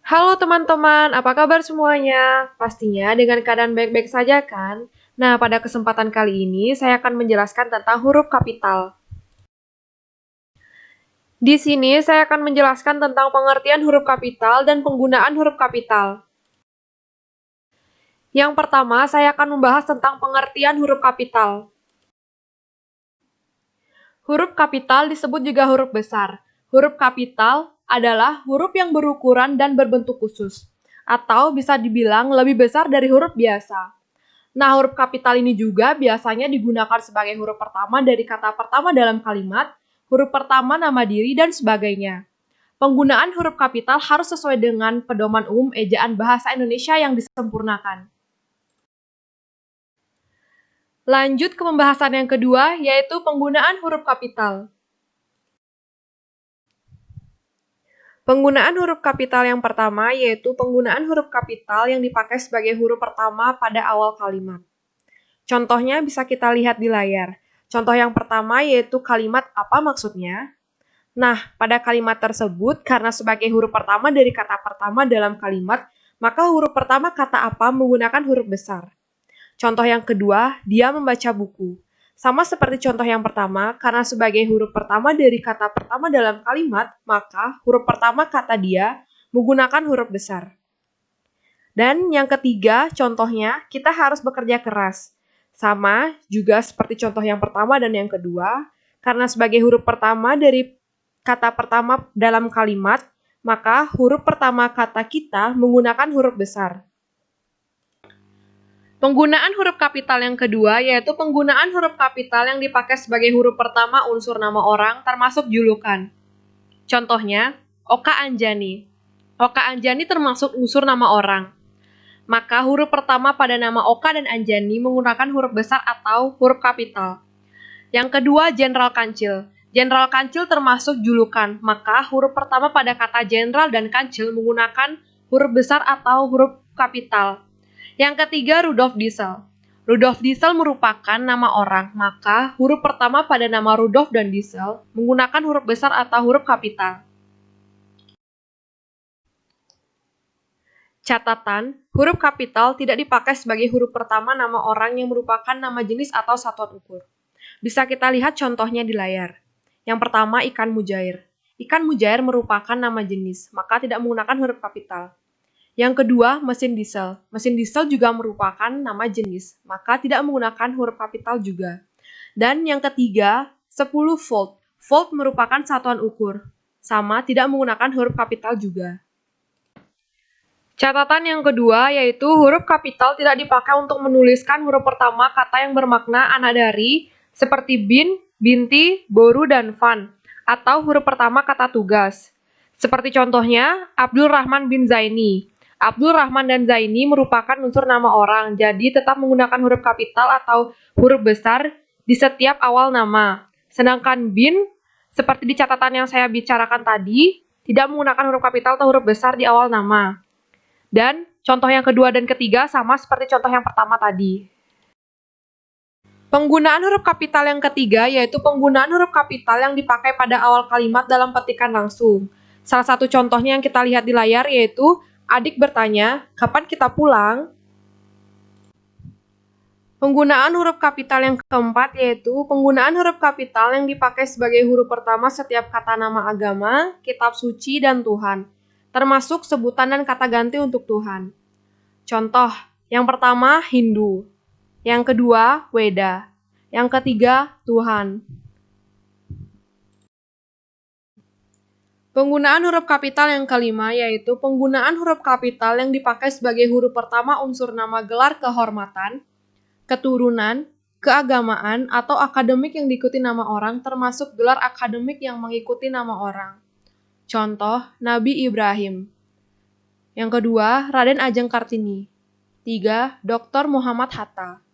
Halo teman-teman, apa kabar semuanya? Pastinya dengan keadaan baik-baik saja kan? Nah, pada kesempatan kali ini saya akan menjelaskan tentang huruf kapital. Di sini saya akan menjelaskan tentang pengertian huruf kapital dan penggunaan huruf kapital. Yang pertama, saya akan membahas tentang pengertian huruf kapital. Huruf kapital disebut juga huruf besar. Huruf kapital adalah huruf yang berukuran dan berbentuk khusus, atau bisa dibilang lebih besar dari huruf biasa. Nah, huruf kapital ini juga biasanya digunakan sebagai huruf pertama dari kata pertama dalam kalimat, huruf pertama nama diri, dan sebagainya. Penggunaan huruf kapital harus sesuai dengan pedoman umum ejaan bahasa Indonesia yang disempurnakan. Lanjut ke pembahasan yang kedua, yaitu penggunaan huruf kapital. Penggunaan huruf kapital yang pertama yaitu penggunaan huruf kapital yang dipakai sebagai huruf pertama pada awal kalimat. Contohnya bisa kita lihat di layar. Contoh yang pertama yaitu kalimat apa maksudnya? Nah, pada kalimat tersebut, karena sebagai huruf pertama dari kata pertama dalam kalimat, maka huruf pertama kata apa menggunakan huruf besar. Contoh yang kedua, dia membaca buku. Sama seperti contoh yang pertama, karena sebagai huruf pertama dari kata pertama dalam kalimat, maka huruf pertama kata dia menggunakan huruf besar. Dan yang ketiga, contohnya, kita harus bekerja keras. Sama juga seperti contoh yang pertama dan yang kedua, karena sebagai huruf pertama dari kata pertama dalam kalimat, maka huruf pertama kata kita menggunakan huruf besar. Penggunaan huruf kapital yang kedua yaitu penggunaan huruf kapital yang dipakai sebagai huruf pertama unsur nama orang termasuk julukan. Contohnya, Oka Anjani. Oka Anjani termasuk unsur nama orang. Maka huruf pertama pada nama Oka dan Anjani menggunakan huruf besar atau huruf kapital. Yang kedua, Jenderal Kancil. Jenderal Kancil termasuk julukan, maka huruf pertama pada kata jenderal dan kancil menggunakan huruf besar atau huruf kapital. Yang ketiga, Rudolf Diesel. Rudolf Diesel merupakan nama orang, maka huruf pertama pada nama Rudolf dan Diesel menggunakan huruf besar atau huruf kapital. Catatan, huruf kapital tidak dipakai sebagai huruf pertama nama orang yang merupakan nama jenis atau satuan ukur. Bisa kita lihat contohnya di layar. Yang pertama, ikan mujair. Ikan mujair merupakan nama jenis, maka tidak menggunakan huruf kapital. Yang kedua, mesin diesel. Mesin diesel juga merupakan nama jenis, maka tidak menggunakan huruf kapital juga. Dan yang ketiga, 10 volt. Volt merupakan satuan ukur, sama tidak menggunakan huruf kapital juga. Catatan yang kedua yaitu huruf kapital tidak dipakai untuk menuliskan huruf pertama kata yang bermakna anak dari, seperti bin, binti, boru, dan van, atau huruf pertama kata tugas. Seperti contohnya, Abdul Rahman bin Zaini. Abdul Rahman dan Zaini merupakan unsur nama orang, jadi tetap menggunakan huruf kapital atau huruf besar di setiap awal nama. Sedangkan bin, seperti di catatan yang saya bicarakan tadi, tidak menggunakan huruf kapital atau huruf besar di awal nama. Dan contoh yang kedua dan ketiga sama seperti contoh yang pertama tadi. Penggunaan huruf kapital yang ketiga yaitu penggunaan huruf kapital yang dipakai pada awal kalimat dalam petikan langsung. Salah satu contohnya yang kita lihat di layar yaitu adik bertanya, kapan kita pulang? Penggunaan huruf kapital yang keempat yaitu penggunaan huruf kapital yang dipakai sebagai huruf pertama setiap kata nama agama, kitab suci, dan Tuhan, termasuk sebutan dan kata ganti untuk Tuhan. Contoh, yang pertama Hindu, yang kedua Weda, yang ketiga Tuhan. Penggunaan huruf kapital yang kelima yaitu penggunaan huruf kapital yang dipakai sebagai huruf pertama unsur nama gelar kehormatan, keturunan, keagamaan, atau akademik yang diikuti nama orang termasuk gelar akademik yang mengikuti nama orang. Contoh, Nabi Ibrahim. Yang kedua, Raden Ajeng Kartini. 3. Dr. Muhammad Hatta.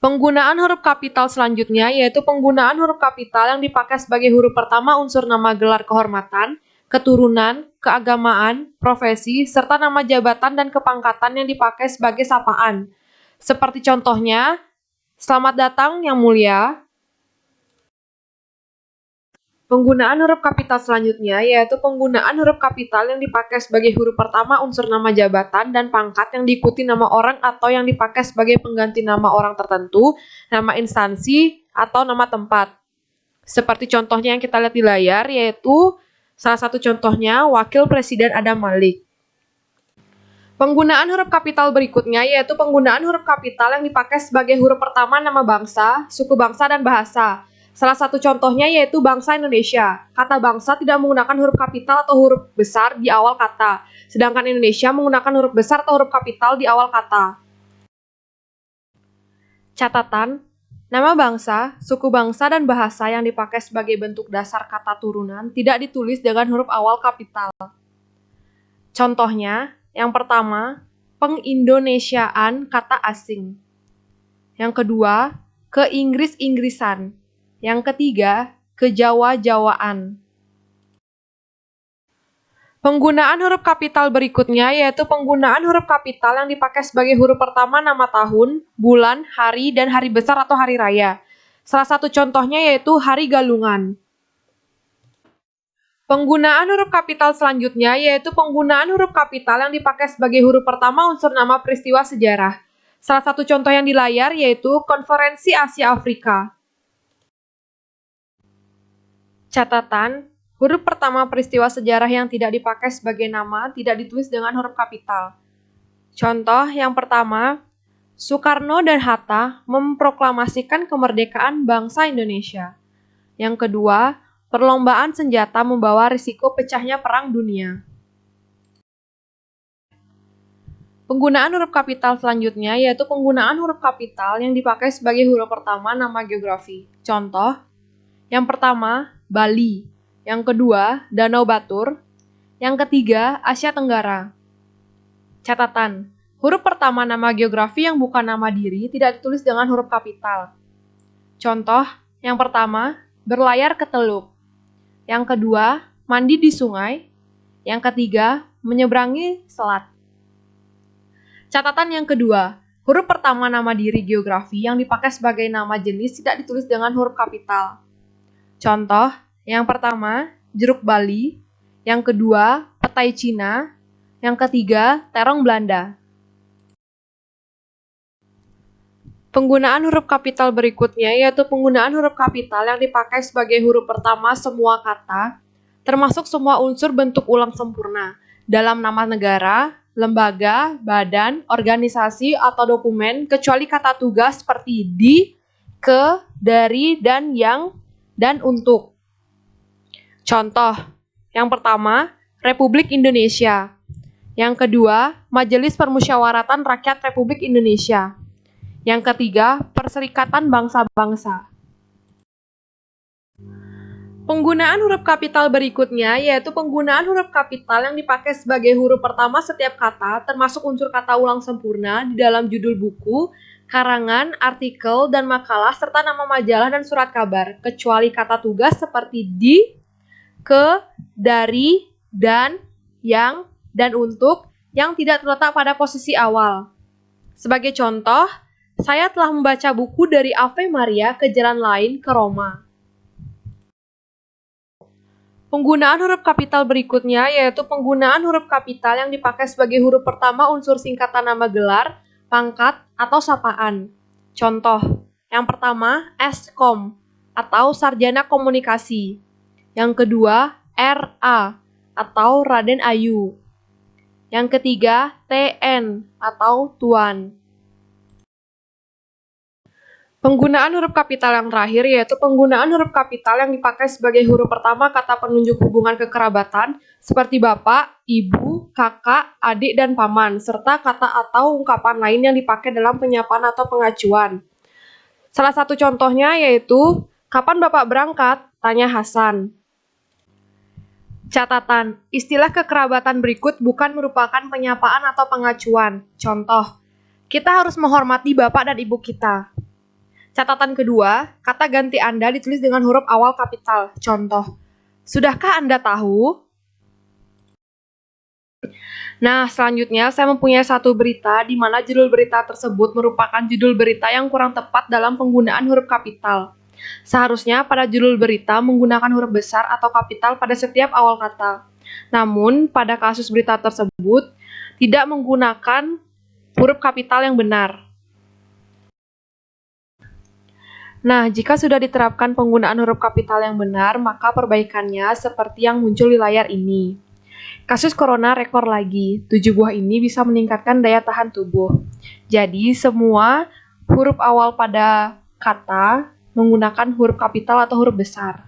Penggunaan huruf kapital selanjutnya yaitu penggunaan huruf kapital yang dipakai sebagai huruf pertama unsur nama gelar kehormatan, keturunan, keagamaan, profesi, serta nama jabatan dan kepangkatan yang dipakai sebagai sapaan. Seperti contohnya, selamat datang yang mulia. Penggunaan huruf kapital selanjutnya yaitu penggunaan huruf kapital yang dipakai sebagai huruf pertama unsur nama jabatan dan pangkat yang diikuti nama orang atau yang dipakai sebagai pengganti nama orang tertentu, nama instansi, atau nama tempat. Seperti contohnya yang kita lihat di layar, yaitu salah satu contohnya Wakil Presiden Adam Malik. Penggunaan huruf kapital berikutnya yaitu penggunaan huruf kapital yang dipakai sebagai huruf pertama nama bangsa, suku bangsa, dan bahasa. Salah satu contohnya yaitu bangsa Indonesia. Kata bangsa tidak menggunakan huruf kapital atau huruf besar di awal kata, sedangkan Indonesia menggunakan huruf besar atau huruf kapital di awal kata. Catatan, nama bangsa, suku bangsa, dan bahasa yang dipakai sebagai bentuk dasar kata turunan tidak ditulis dengan huruf awal kapital. Contohnya, yang pertama, pengindonesiaan kata asing. Yang kedua, keinggris-inggrisan. Yang ketiga, kejawa-jawaan. Penggunaan huruf kapital berikutnya yaitu penggunaan huruf kapital yang dipakai sebagai huruf pertama nama tahun, bulan, hari, dan hari besar atau hari raya. Salah satu contohnya yaitu Hari Galungan. Penggunaan huruf kapital selanjutnya yaitu penggunaan huruf kapital yang dipakai sebagai huruf pertama unsur nama peristiwa sejarah. Salah satu contoh yang di layar yaitu Konferensi Asia Afrika. Catatan, huruf pertama peristiwa sejarah yang tidak dipakai sebagai nama tidak ditulis dengan huruf kapital. Contoh yang pertama, Soekarno dan Hatta memproklamasikan kemerdekaan bangsa Indonesia. Yang kedua, perlombaan senjata membawa risiko pecahnya perang dunia. Penggunaan huruf kapital selanjutnya yaitu penggunaan huruf kapital yang dipakai sebagai huruf pertama nama geografi. Contoh, yang pertama, Bali. Yang kedua, Danau Batur. Yang ketiga, Asia Tenggara. Catatan, huruf pertama nama geografi yang bukan nama diri tidak ditulis dengan huruf kapital. Contoh, yang pertama, berlayar ke Teluk. Yang kedua, mandi di sungai. Yang ketiga, menyeberangi selat. Catatan yang kedua, huruf pertama nama diri geografi yang dipakai sebagai nama jenis tidak ditulis dengan huruf kapital. Contoh, yang pertama, jeruk Bali. Yang kedua, petai Cina. Yang ketiga, terong Belanda. Penggunaan huruf kapital berikutnya yaitu penggunaan huruf kapital yang dipakai sebagai huruf pertama semua kata, termasuk semua unsur bentuk ulang sempurna, dalam nama negara, lembaga, badan, organisasi, atau dokumen, kecuali kata tugas seperti di, ke, dari, dan yang, dan untuk. Contoh, yang pertama, Republik Indonesia. Yang kedua, Majelis Permusyawaratan Rakyat Republik Indonesia. Yang ketiga, Perserikatan Bangsa-Bangsa. Penggunaan huruf kapital berikutnya yaitu penggunaan huruf kapital yang dipakai sebagai huruf pertama setiap kata, termasuk unsur kata ulang sempurna di dalam judul buku, karangan, artikel, dan makalah, serta nama majalah dan surat kabar, kecuali kata tugas seperti di, ke, dari, dan, yang, dan untuk, yang tidak terletak pada posisi awal. Sebagai contoh, saya telah membaca buku dari Ave Maria ke jalan lain ke Roma. Penggunaan huruf kapital berikutnya yaitu penggunaan huruf kapital yang dipakai sebagai huruf pertama unsur singkatan nama gelar, pangkat, atau sapaan. Contoh, yang pertama, Eskom atau Sarjana Komunikasi. Yang kedua, RA atau Raden Ayu. Yang ketiga, TN atau Tuan. Penggunaan huruf kapital yang terakhir yaitu penggunaan huruf kapital yang dipakai sebagai huruf pertama kata penunjuk hubungan kekerabatan seperti bapak, ibu, kakak, adik, dan paman, serta kata atau ungkapan lain yang dipakai dalam penyapaan atau pengacuan. Salah satu contohnya yaitu, kapan bapak berangkat? Tanya Hasan. Catatan, istilah kekerabatan berikut bukan merupakan penyapaan atau pengacuan. Contoh, kita harus menghormati bapak dan ibu kita. Catatan kedua, kata ganti Anda ditulis dengan huruf awal kapital. Contoh, sudahkah Anda tahu? Nah, selanjutnya saya mempunyai satu berita di mana judul berita tersebut merupakan judul berita yang kurang tepat dalam penggunaan huruf kapital. Seharusnya pada judul berita menggunakan huruf besar atau kapital pada setiap awal kata. Namun, pada kasus berita tersebut tidak menggunakan huruf kapital yang benar. Nah, jika sudah diterapkan penggunaan huruf kapital yang benar, maka perbaikannya seperti yang muncul di layar ini. Kasus corona rekor lagi, 7 buah ini bisa meningkatkan daya tahan tubuh. Jadi, semua huruf awal pada kata menggunakan huruf kapital atau huruf besar.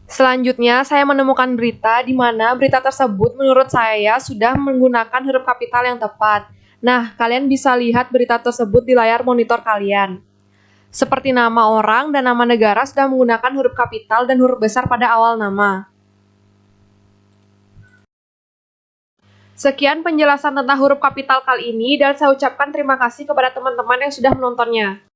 Selanjutnya, saya menemukan berita di mana berita tersebut menurut saya sudah menggunakan huruf kapital yang tepat. Nah, kalian bisa lihat berita tersebut di layar monitor kalian. Seperti nama orang dan nama negara sudah menggunakan huruf kapital dan huruf besar pada awal nama. Sekian penjelasan tentang huruf kapital kali ini dan saya ucapkan terima kasih kepada teman-teman yang sudah menontonnya.